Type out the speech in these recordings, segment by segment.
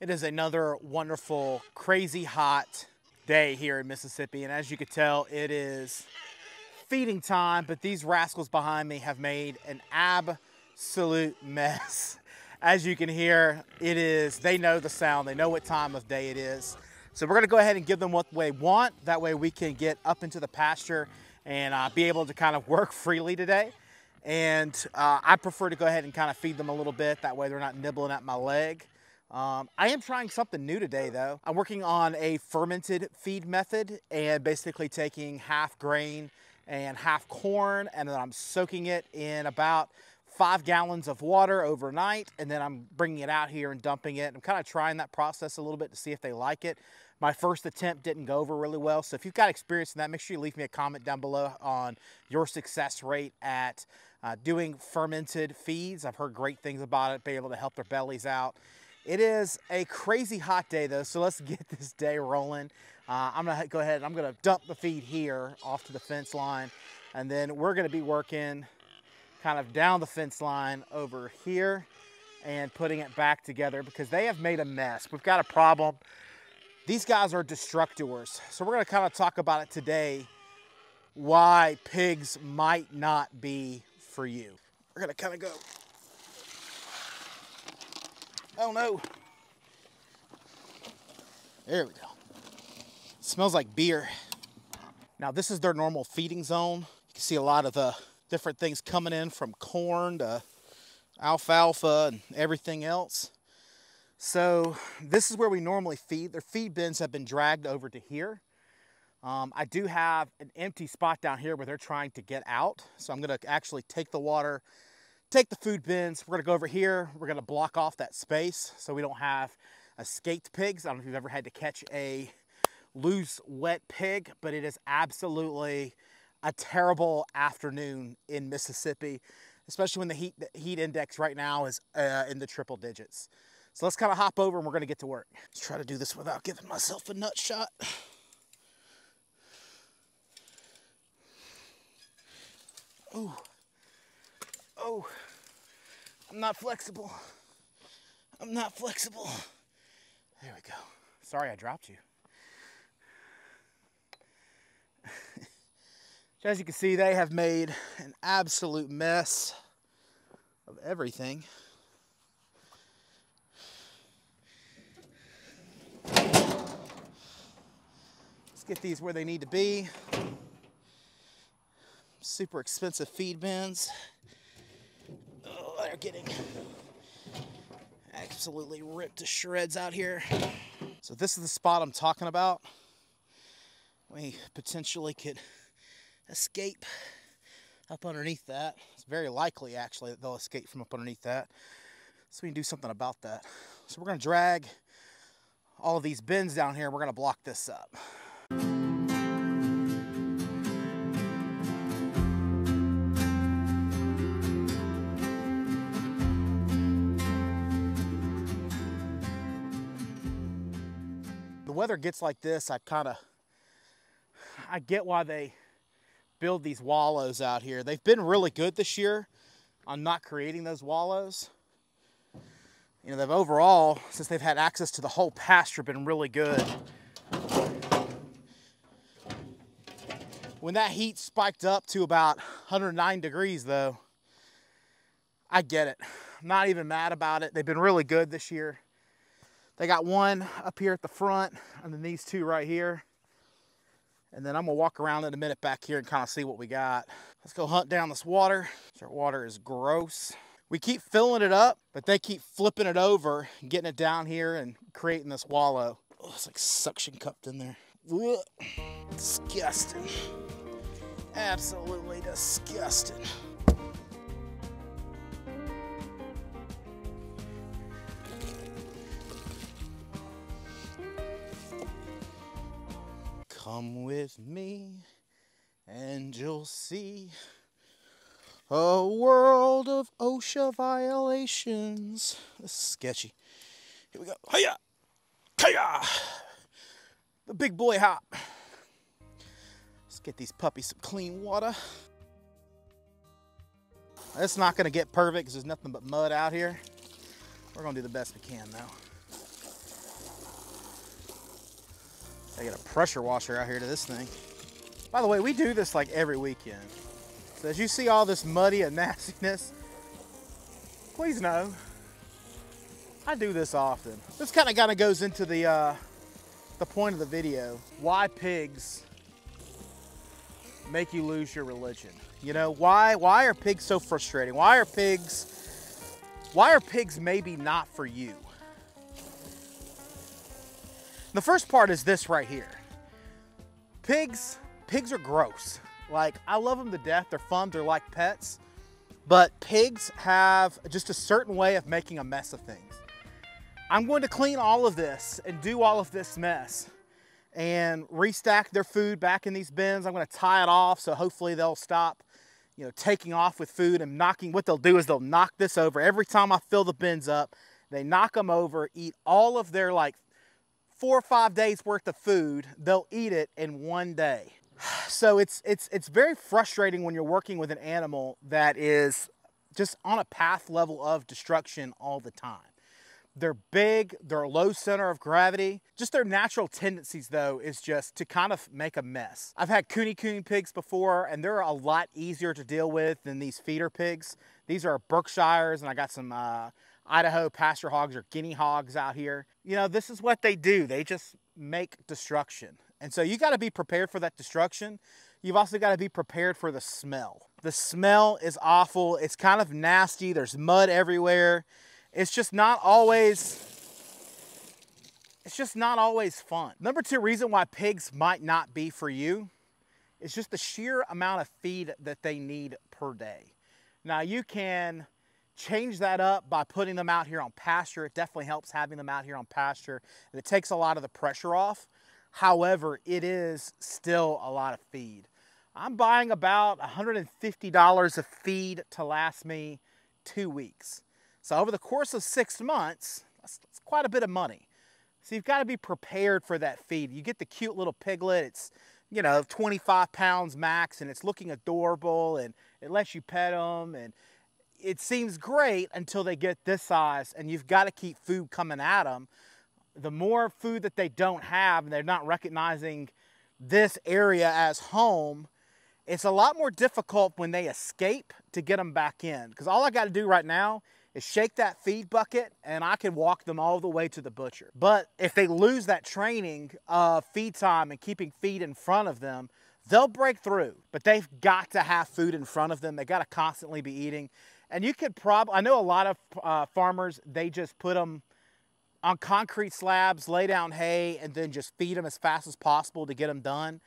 It is another wonderful, crazy hot day here in Mississippi, and as you can tell, it is feeding time, but these rascals behind me have made an absolute mess. As you can hear, they know the sound, they know what time of day it is. So we're gonna go ahead and give them what they want. That way we can get up into the pasture and be able to kind of work freely today. And I prefer to go ahead and kind of feed them a little bit. That way they're not nibbling at my leg. I am trying something new today though. I'm working on a fermented feed method and basically taking half grain and half corn, and then I'm soaking it in about 5 gallons of water overnight, and then I'm bringing it out here and dumping it. I'm kind of trying that process a little bit to see if they like it. My first attempt didn't go over really well, so if you've got experience in that, make sure you leave me a comment down below on your success rate at doing fermented feeds. I've heard great things about it, being able to help their bellies out. It is a crazy hot day though, so let's get this day rolling. I'm gonna go ahead and I'm gonna dump the feed here off to the fence line, and then we're gonna be working kind of down the fence line over here and putting it back together because they have made a mess. We've got a problem. These guys are destructors. So we're gonna kind of talk about it today, why pigs might not be for you. We're gonna kind of go. Oh no. There we go. It smells like beer. Now this is their normal feeding zone. You can see a lot of different things coming in, from corn to alfalfa and everything else. So this is where we normally feed. Their feed bins have been dragged over to here. I do have an empty spot down here where they're trying to get out. So I'm gonna actually take the water, take the food bins. We're gonna go over here. We're gonna block off that space so we don't have escaped pigs. I don't know if you've ever had to catch a loose, wet pig, but it is absolutely a terrible afternoon in Mississippi, especially when the heat index right now is in the triple digits. So let's kind of hop over and we're gonna get to work. Let's try to do this without giving myself a nut shot. Oh. Oh, I'm not flexible. I'm not flexible. There we go. Sorry I dropped you. As you can see, they have made an absolute mess of everything. Let's get these where they need to be. Super expensive feed bins. Oh, they're getting absolutely ripped to shreds out here. So this is the spot I'm talking about. We potentially could escape up underneath that. It's very likely actually that they'll escape from up underneath that. So we can do something about that. So we're gonna drag all of these bins down here. We're gonna block this up. The weather gets like this, I get why they build these wallows out here. They've been really good this year on not creating those wallows. You know, they've overall, since they've had access to the whole pasture, been really good. When that heat spiked up to about 109 degrees though, I get it. I'm not even mad about it. They've been really good this year. They got one up here at the front, and then these two right here. And then I'm gonna walk around in a minute back here and kind of see what we got. Let's go hunt down this water. Our water is gross. We keep filling it up, but they keep flipping it over and getting it down here and creating this wallow. Oh, it's like suction cupped in there. Ugh. Disgusting. Absolutely disgusting. Come with me and you'll see a world of OSHA violations. This is sketchy. Here we go. Hiya! Hiya! The big boy hop. Let's get these puppies some clean water. It's not gonna get perfect because there's nothing but mud out here. We're gonna do the best we can though. I get a pressure washer out here to this thing. By the way, we do this like every weekend. So as you see all this muddy and nastiness, please know, I do this often. This kind of goes into the point of the video. Why pigs make you lose your religion. You know, why are pigs so frustrating? Why are pigs maybe not for you? The first part is this right here. Pigs are gross. Like, I love them to death. They're fun, they're like pets. But pigs have just a certain way of making a mess of things. I'm going to clean all of this and do all of this mess and restack their food back in these bins. I'm going to tie it off so hopefully they'll stop, you know, taking off with food and knocking. What they'll do is they'll knock this over. Every time I fill the bins up, they knock them over, eat all of their like 4 or 5 days worth of food. They'll eat it in one day. So it's very frustrating when you're working with an animal that is just on a path level of destruction all the time. They're big, they're a low center of gravity. Just their natural tendencies though is just to kind of make a mess. I've had coon pigs before and they're a lot easier to deal with than these feeder pigs. These are Berkshires and I got some Idaho pasture hogs or guinea hogs out here. You know, this is what they do. They just make destruction. And so you gotta be prepared for that destruction. You've also gotta be prepared for the smell. The smell is awful. It's kind of nasty. There's mud everywhere. It's just not always fun. Number 2 reason why pigs might not be for you is just the sheer amount of feed that they need per day. Now you can change that up by putting them out here on pasture. It definitely helps having them out here on pasture, and it takes a lot of the pressure off. However, it is still a lot of feed. I'm buying about $150 of feed to last me 2 weeks. So over the course of 6 months, that's quite a bit of money. So you've got to be prepared for that feed. You get the cute little piglet. It's, you know, 25 pounds max, and it's looking adorable, and it lets you pet them, and it seems great until they get this size, and you've got to keep food coming at them. The more food that they don't have, and they're not recognizing this area as home, it's a lot more difficult when they escape to get them back in. Because all I got to do right now is shake that feed bucket and I can walk them all the way to the butcher. But if they lose that training of feed time and keeping feed in front of them, they'll break through. But they've got to have food in front of them. They got to constantly be eating. And you could probably, I know a lot of farmers, they just put them on concrete slabs, lay down hay, and then just feed them as fast as possible to get them done.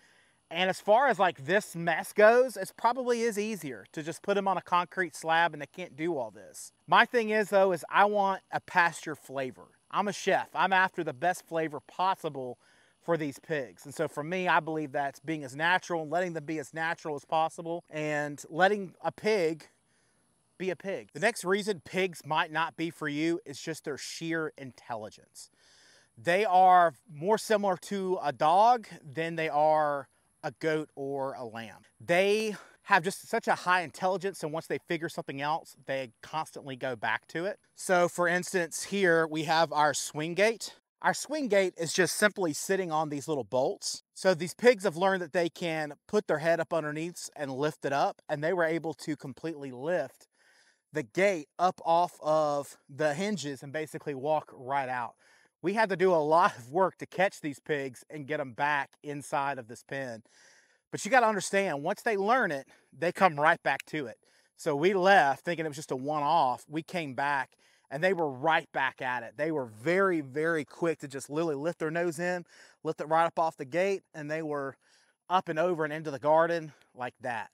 And as far as like this mess goes, it probably is easier to just put them on a concrete slab and they can't do all this. My thing is though, is I want a pasture flavor. I'm a chef. I'm after the best flavor possible for these pigs. And so for me, I believe that's being as natural, letting them be as natural as possible, and letting a pig be a pig. The next reason pigs might not be for you is just their sheer intelligence. They are more similar to a dog than they are a goat or a lamb. They have just such a high intelligence, and once they figure something else, they constantly go back to it. So for instance, here we have our swing gate. Our swing gate is just simply sitting on these little bolts. So these pigs have learned that they can put their head up underneath and lift it up, and they were able to completely lift the gate up off of the hinges and basically walk right out. We had to do a lot of work to catch these pigs and get them back inside of this pen. But you got to understand, once they learn it, they come right back to it. So we left thinking it was just a one-off. We came back and they were right back at it. They were very, very quick to just literally lift their nose in, lift it right up off the gate, and they were up and over and into the garden like that.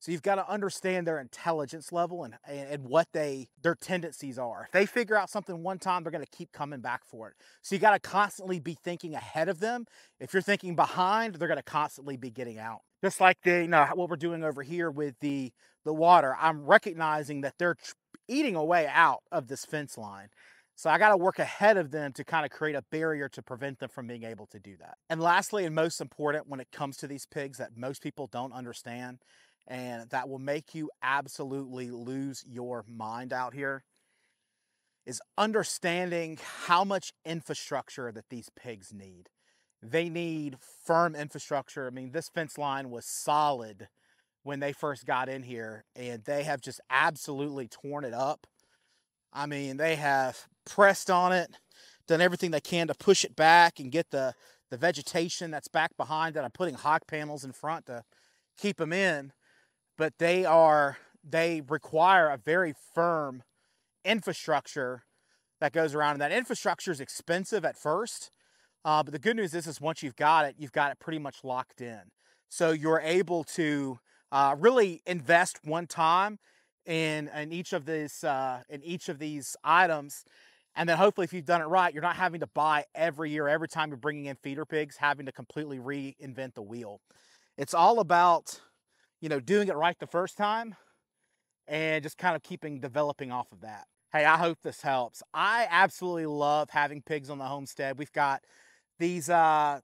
So you've got to understand their intelligence level and what their tendencies are. If they figure out something one time, they're going to keep coming back for it. So you got to constantly be thinking ahead of them. If you're thinking behind, they're going to constantly be getting out. Just like what we're doing over here with the water. I'm recognizing that they're eating away out of this fence line. So I got to work ahead of them to kind of create a barrier to prevent them from being able to do that. And lastly, and most important when it comes to these pigs that most people don't understand, and that will make you absolutely lose your mind out here, is understanding how much infrastructure that these pigs need. They need firm infrastructure. I mean, this fence line was solid when they first got in here, and they have just absolutely torn it up. I mean, they have pressed on it, done everything they can to push it back and get the vegetation that's back behind it. I'm putting hog panels in front to keep them in, but they require a very firm infrastructure that goes around, and that infrastructure is expensive at first. But the good news is once you've got it pretty much locked in. So you're able to really invest one time in each of these items, and then hopefully, if you've done it right, you're not having to buy every year, every time you're bringing in feeder pigs, having to completely reinvent the wheel. It's all about, doing it right the first time and just kind of developing off of that. Hey, I hope this helps. I absolutely love having pigs on the homestead. We've got these 4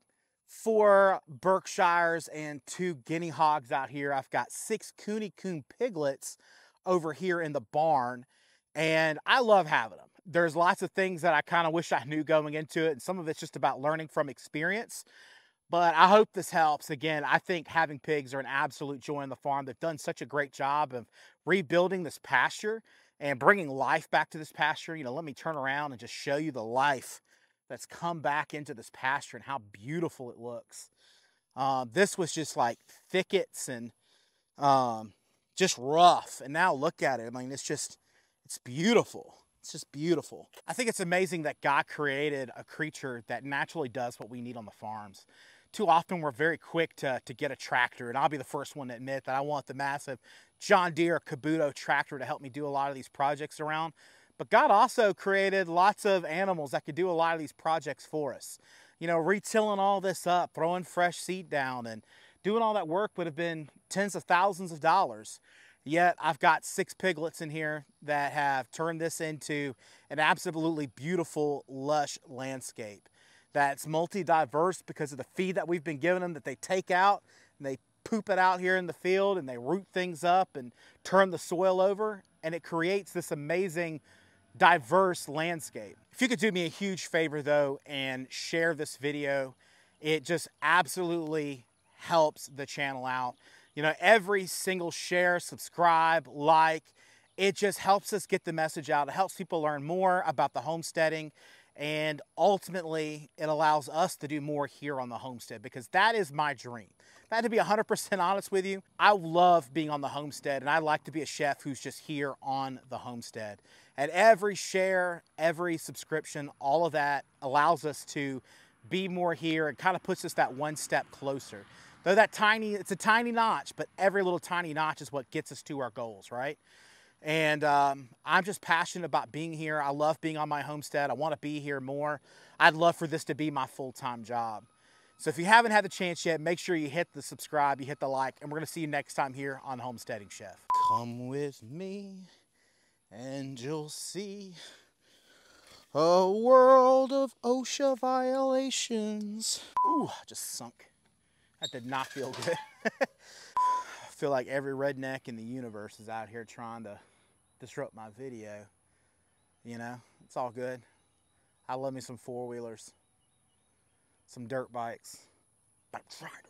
Berkshires and 2 guinea hogs out here. I've got 6 Cooney Coon piglets over here in the barn, and I love having them. There's lots of things that I kind of wish I knew going into it, and some of it's just about learning from experience. But I hope this helps. Again, I think having pigs are an absolute joy on the farm. They've done such a great job of rebuilding this pasture and bringing life back to this pasture. Let me turn around and just show you the life that's come back into this pasture and how beautiful it looks. This was just like thickets and just rough. And now look at it. I mean, it's beautiful. It's just beautiful. I think it's amazing that God created a creature that naturally does what we need on the farms. Too often we're very quick to get a tractor, and I'll be the first one to admit that I want the massive John Deere Kabuto tractor to help me do a lot of these projects around. But God also created lots of animals that could do a lot of these projects for us. Retilling all this up, throwing fresh seed down, and doing all that work would have been tens of thousands of dollars. Yet I've got 6 piglets in here that have turned this into an absolutely beautiful, lush landscape that's multi-diverse because of the feed that we've been giving them that they take out and they poop it out here in the field, and they root things up and turn the soil over, and it creates this amazing diverse landscape. If you could do me a huge favor though and share this video, it just absolutely helps the channel out. Every single share, subscribe, like, it just helps us get the message out. It helps people learn more about the homesteading, and ultimately it allows us to do more here on the homestead, because that is my dream. If I had to be 100% honest with you, I love being on the homestead, and I like to be a chef who's just here on the homestead. And every share, every subscription, all of that allows us to be more here and kind of puts us that one step closer. Though it's a tiny notch, but every little tiny notch is what gets us to our goals, right? And I'm just passionate about being here. I love being on my homestead. I want to be here more. I'd love for this to be my full-time job. So if you haven't had the chance yet, make sure you hit the subscribe, you hit the like, and we're going to see you next time here on Homesteading Chef. Come with me and you'll see a world of OSHA violations. Ooh, I just sunk. That did not feel good. I feel like every redneck in the universe is out here trying to disrupt my video. It's all good. I love me some four-wheelers, some dirt bikes, but I'm trying to